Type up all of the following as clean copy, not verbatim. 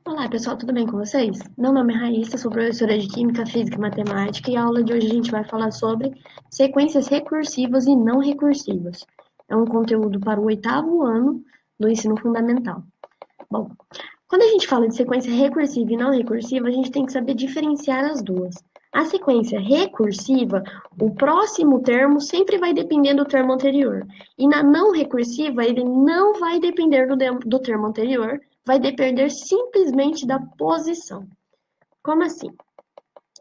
Olá, pessoal, tudo bem com vocês? Meu nome é Raíssa, sou professora de Química, Física e Matemática e a aula de hoje a gente vai falar sobre sequências recursivas e não recursivas. É um conteúdo para o oitavo ano do ensino fundamental. Bom, quando a gente fala de sequência recursiva e não recursiva, a gente tem que saber diferenciar as duas. A sequência recursiva, o próximo termo sempre vai depender do termo anterior. E na não recursiva, ele não vai depender do termo anterior, vai depender simplesmente da posição. Como assim?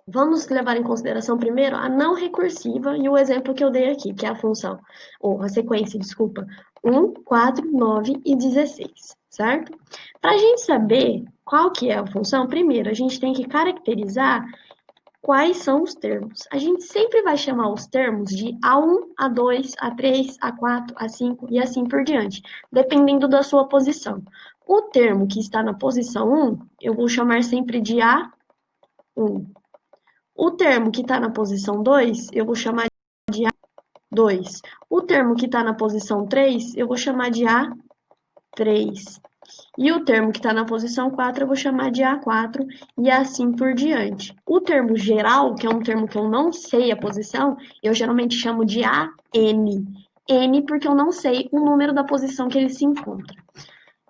Vamos levar em consideração primeiro a não recursiva e o exemplo que eu dei aqui, que é a função, ou a sequência, desculpa, 1, 4, 9 e 16, certo? Para a gente saber qual que é a função, primeiro a gente tem que caracterizar quais são os termos. A gente sempre vai chamar os termos de A1, A2, A3, A4, A5 e assim por diante, dependendo da sua posição. O termo que está na posição 1, eu vou chamar sempre de A1. O termo que está na posição 2, eu vou chamar de A2. O termo que está na posição 3, eu vou chamar de A3. E o termo que está na posição 4, eu vou chamar de A4 e assim por diante. O termo geral, que é um termo que eu não sei a posição, eu geralmente chamo de AN. N porque eu não sei o número da posição que ele se encontra.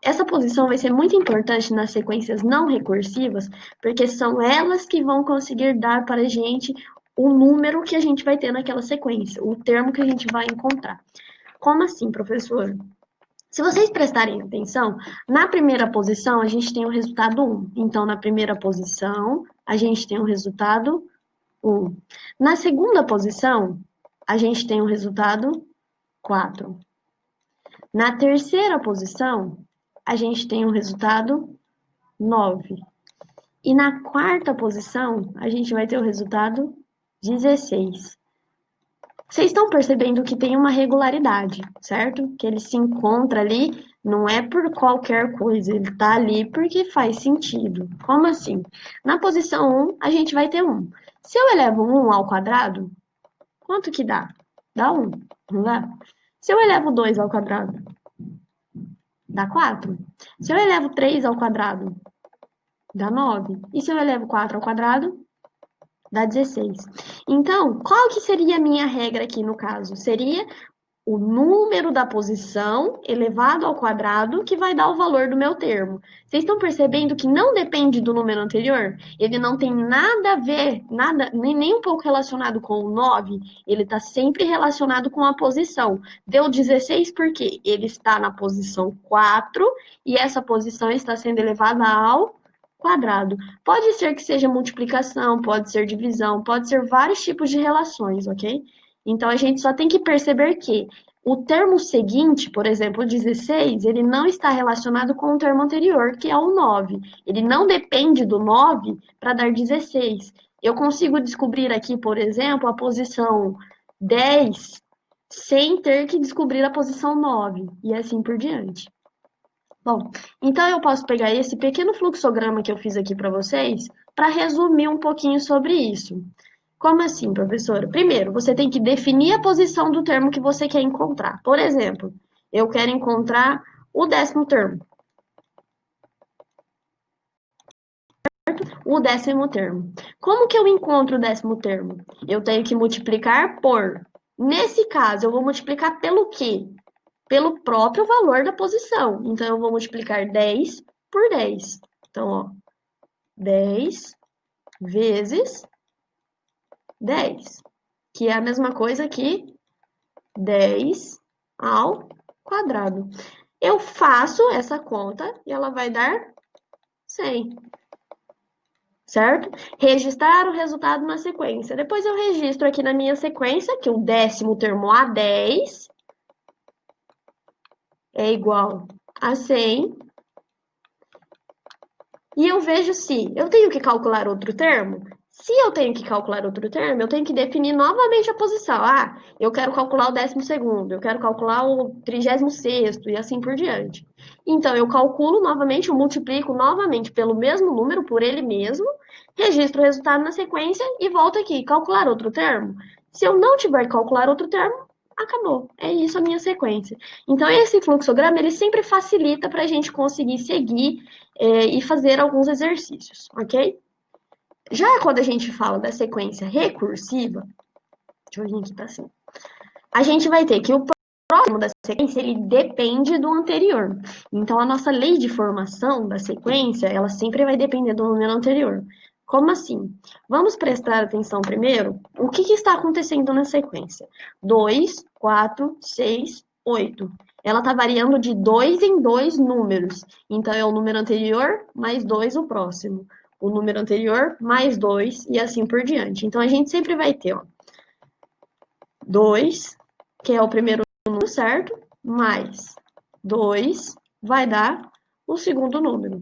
Essa posição vai ser muito importante nas sequências não recursivas, porque são elas que vão conseguir dar para a gente o número que a gente vai ter naquela sequência, o termo que a gente vai encontrar. Como assim, professor? Se vocês prestarem atenção, na primeira posição a gente tem o resultado 1. Então, na primeira posição, a gente tem o resultado 1. Na segunda posição, a gente tem o resultado 4. Na terceira posição, a gente tem o resultado 9. E na quarta posição, a gente vai ter o resultado 16. Vocês estão percebendo que tem uma regularidade, certo? Que ele se encontra ali, não é por qualquer coisa, ele está ali porque faz sentido. Como assim? Na posição 1, a gente vai ter 1. Se eu elevo 1 ao quadrado, quanto que dá? Dá 1, não dá? Se eu elevo 2 ao quadrado, dá 4. Se eu elevo 3 ao quadrado, dá 9. E se eu elevo 4 ao quadrado, dá 16. Então, qual que seria a minha regra aqui no caso? Seria o número da posição elevado ao quadrado que vai dar o valor do meu termo. Vocês estão percebendo que não depende do número anterior? Ele não tem nada a ver, nada, nem um pouco relacionado com o 9, ele está sempre relacionado com a posição. Deu 16 porque ele está na posição 4 e essa posição está sendo elevada ao quadrado. Pode ser que seja multiplicação, pode ser divisão, pode ser vários tipos de relações, ok? Então, a gente só tem que perceber que o termo seguinte, por exemplo, o 16, ele não está relacionado com o termo anterior, que é o 9. Ele não depende do 9 para dar 16. Eu consigo descobrir aqui, por exemplo, a posição 10 sem ter que descobrir a posição 9, e assim por diante. Bom, então eu posso pegar esse pequeno fluxograma que eu fiz aqui para vocês para resumir um pouquinho sobre isso. Como assim, professora? Primeiro, você tem que definir a posição do termo que você quer encontrar. Por exemplo, eu quero encontrar o 10º termo. O 10º termo. Como que eu encontro o 10º termo? Eu tenho que multiplicar por. Nesse caso, eu vou multiplicar pelo quê? Pelo próprio valor da posição. Então, eu vou multiplicar 10 por 10. Então, ó, 10 vezes 10, que é a mesma coisa que 10 ao quadrado. Eu faço essa conta e ela vai dar 100, certo? Registrar o resultado na sequência. Depois eu registro aqui na minha sequência que o 10º termo A10 é igual a 100. E eu vejo se eu tenho que calcular outro termo. Se eu tenho que calcular outro termo, eu tenho que definir novamente a posição. Ah, eu quero calcular o 12º, eu quero calcular o 36º e assim por diante. Então, eu calculo novamente, eu multiplico novamente pelo mesmo número, por ele mesmo, registro o resultado na sequência e volto aqui, calcular outro termo. Se eu não tiver que calcular outro termo, acabou. É isso a minha sequência. Então, esse fluxograma, ele sempre facilita para a gente conseguir seguir e fazer alguns exercícios, ok? Já quando a gente fala da sequência recursiva, deixa eu vir aqui para cima, a gente vai ter que o próximo da sequência, ele depende do anterior. Então, a nossa lei de formação da sequência, ela sempre vai depender do número anterior. Como assim? Vamos prestar atenção primeiro o que está acontecendo na sequência. 2, 4, 6, 8. Ela está variando de 2 em 2 números. Então, é o número anterior mais 2 o próximo. O número anterior mais 2 e assim por diante. Então, a gente sempre vai ter 2, que é o primeiro número certo, mais 2 vai dar o segundo número.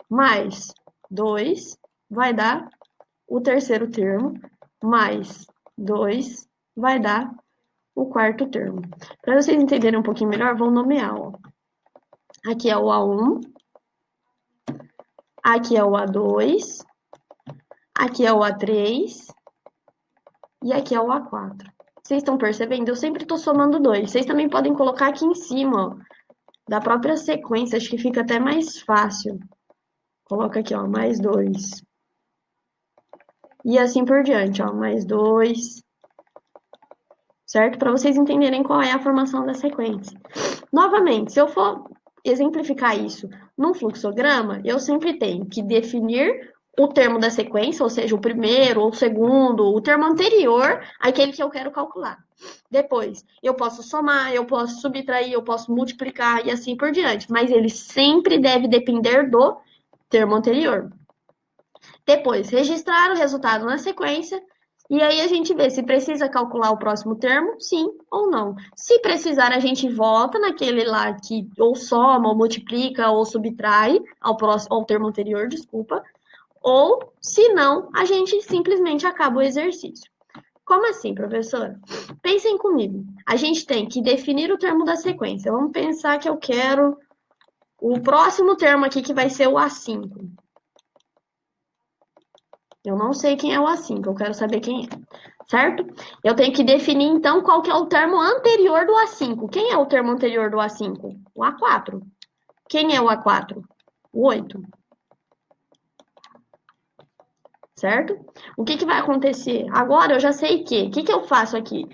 Mais 2 vai dar o terceiro termo, mais 2 vai dar o quarto termo. Para vocês entenderem um pouquinho melhor, vou nomear. Ó. Aqui é o A1, aqui é o A2, aqui é o A3 e aqui é o A4. Vocês estão percebendo? Eu sempre estou somando 2. Vocês também podem colocar aqui em cima, ó, da própria sequência, acho que fica até mais fácil. Coloca aqui, ó, mais 2. E assim por diante, ó, mais 2. Certo? Para vocês entenderem qual é a formação da sequência. Novamente, se eu for exemplificar isso num fluxograma, eu sempre tenho que definir o termo da sequência, ou seja, o primeiro ou o segundo, o termo anterior àquele que eu quero calcular. Depois, eu posso somar, eu posso subtrair, eu posso multiplicar e assim por diante, mas ele sempre deve depender do termo anterior. Depois, registrar o resultado na sequência, e aí a gente vê se precisa calcular o próximo termo, sim ou não. Se precisar, a gente volta naquele lá que ou soma, ou multiplica, ou subtrai ao termo anterior, desculpa. Ou, se não, a gente simplesmente acaba o exercício. Como assim, professora? Pensem comigo. A gente tem que definir o termo da sequência. Vamos pensar que eu quero o próximo termo aqui, que vai ser o A5. Eu não sei quem é o A5, eu quero saber quem é, certo? Eu tenho que definir, então, qual que é o termo anterior do A5. Quem é o termo anterior do A5? O A4. Quem é o A4? O 8. Certo? O que vai acontecer? Agora eu já sei que. O que eu faço aqui?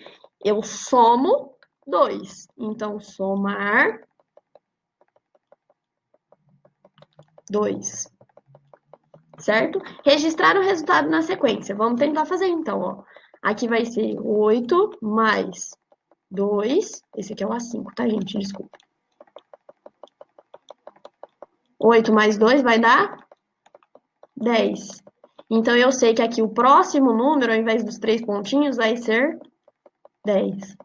Eu somo 2. Então, somar 2. Certo? Registrar o resultado na sequência. Vamos tentar fazer então, ó. Aqui vai ser 8 mais 2. Esse aqui é o A5, tá, gente? Desculpa. 8 mais 2 vai dar 10. Então, eu sei que aqui o próximo número, ao invés dos 3 pontinhos, vai ser 10.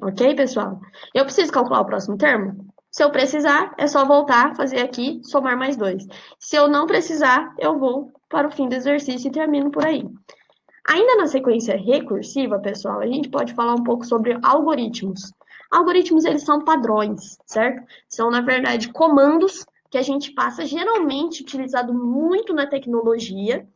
Ok, pessoal? Eu preciso calcular o próximo termo? Se eu precisar, é só voltar, fazer aqui, somar mais 2. Se eu não precisar, eu vou para o fim do exercício e termino por aí. Ainda na sequência recursiva, pessoal, a gente pode falar um pouco sobre algoritmos. Algoritmos, eles são padrões, certo? São, na verdade, comandos que a gente passa, geralmente utilizado muito na tecnologia,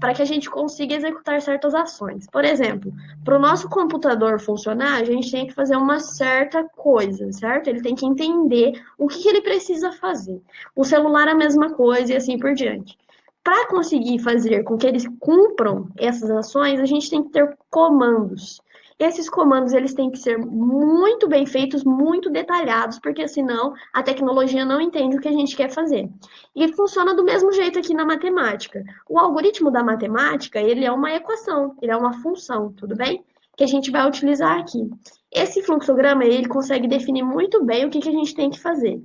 para que a gente consiga executar certas ações. Por exemplo, para o nosso computador funcionar, a gente tem que fazer uma certa coisa, certo? Ele tem que entender o que ele precisa fazer. O celular a mesma coisa e assim por diante. Para conseguir fazer com que eles cumpram essas ações, a gente tem que ter comandos. Esses comandos eles têm que ser muito bem feitos, muito detalhados, porque senão a tecnologia não entende o que a gente quer fazer. E funciona do mesmo jeito aqui na matemática. O algoritmo da matemática, ele é uma equação, ele é uma função, tudo bem? Que a gente vai utilizar aqui. Esse fluxograma, ele consegue definir muito bem o que a gente tem que fazer.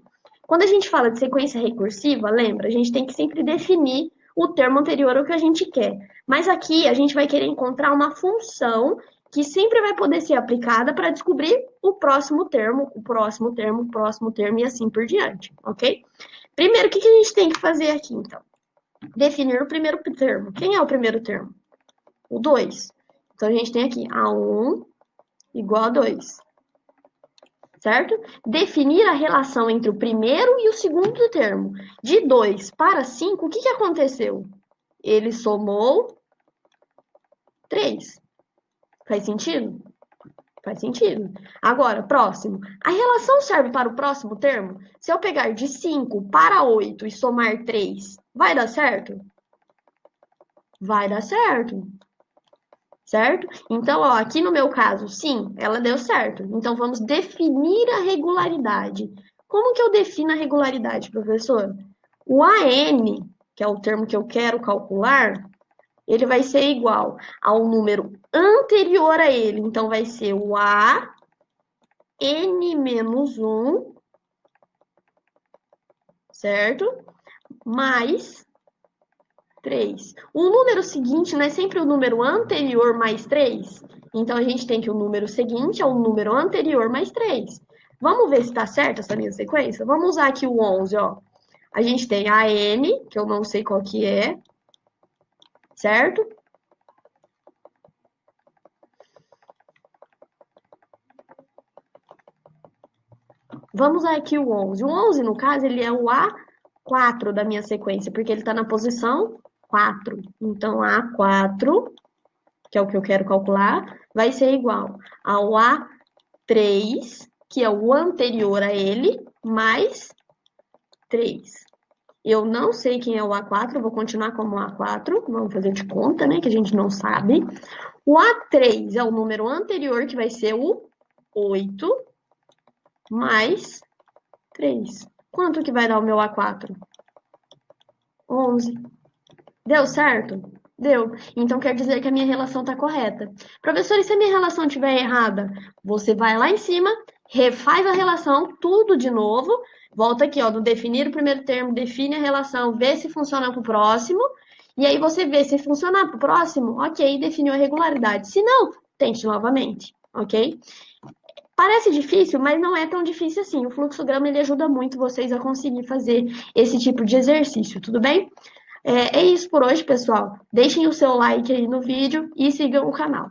Quando a gente fala de sequência recursiva, lembra, a gente tem que sempre definir o termo anterior ao que a gente quer. Mas aqui a gente vai querer encontrar uma função que sempre vai poder ser aplicada para descobrir o próximo termo, o próximo termo, o próximo termo e assim por diante, ok? Primeiro, o que a gente tem que fazer aqui, então? Definir o primeiro termo. Quem é o primeiro termo? O 2. Então, a gente tem aqui A1 igual a 2. Certo? Definir a relação entre o primeiro e o segundo termo. De 2 para 5, o que aconteceu? Ele somou 3. Faz sentido? Faz sentido. Agora, próximo. A relação serve para o próximo termo? Se eu pegar de 5 para 8 e somar 3, vai dar certo? Vai dar certo. Certo? Então, ó, aqui no meu caso, sim, ela deu certo. Então, vamos definir a regularidade. Como que eu defino a regularidade, professor? O AN, que é o termo que eu quero calcular, ele vai ser igual ao número anterior a ele. Então, vai ser o AN menos 1, certo? Mais 3. O número seguinte não é sempre o número anterior mais 3? Então, a gente tem que o número seguinte é o número anterior mais 3. Vamos ver se está certo essa minha sequência? Vamos usar aqui o 11, ó. A gente tem a N, que eu não sei qual que é, certo? Vamos usar aqui o 11. O 11, no caso, ele é o A4 da minha sequência, porque ele está na posição 4. Então, A4, que é o que eu quero calcular, vai ser igual ao A3, que é o anterior a ele, mais 3. Eu não sei quem é o A4, eu vou continuar como A4, vamos fazer de conta, né, que a gente não sabe. O A3 é o número anterior, que vai ser o 8, mais 3. Quanto que vai dar o meu A4? 11. Deu certo? Deu. Então quer dizer que a minha relação está correta. Professor, e se a minha relação estiver errada? Você vai lá em cima, refaz a relação, tudo de novo, volta aqui, ó, no definir o primeiro termo, define a relação, vê se funciona para o próximo, e aí você vê se funcionar para o próximo, ok, definiu a regularidade. Se não, tente novamente, ok? Parece difícil, mas não é tão difícil assim. O fluxograma ele ajuda muito vocês a conseguir fazer esse tipo de exercício, tudo bem? É isso por hoje, pessoal. Deixem o seu like aí no vídeo e sigam o canal.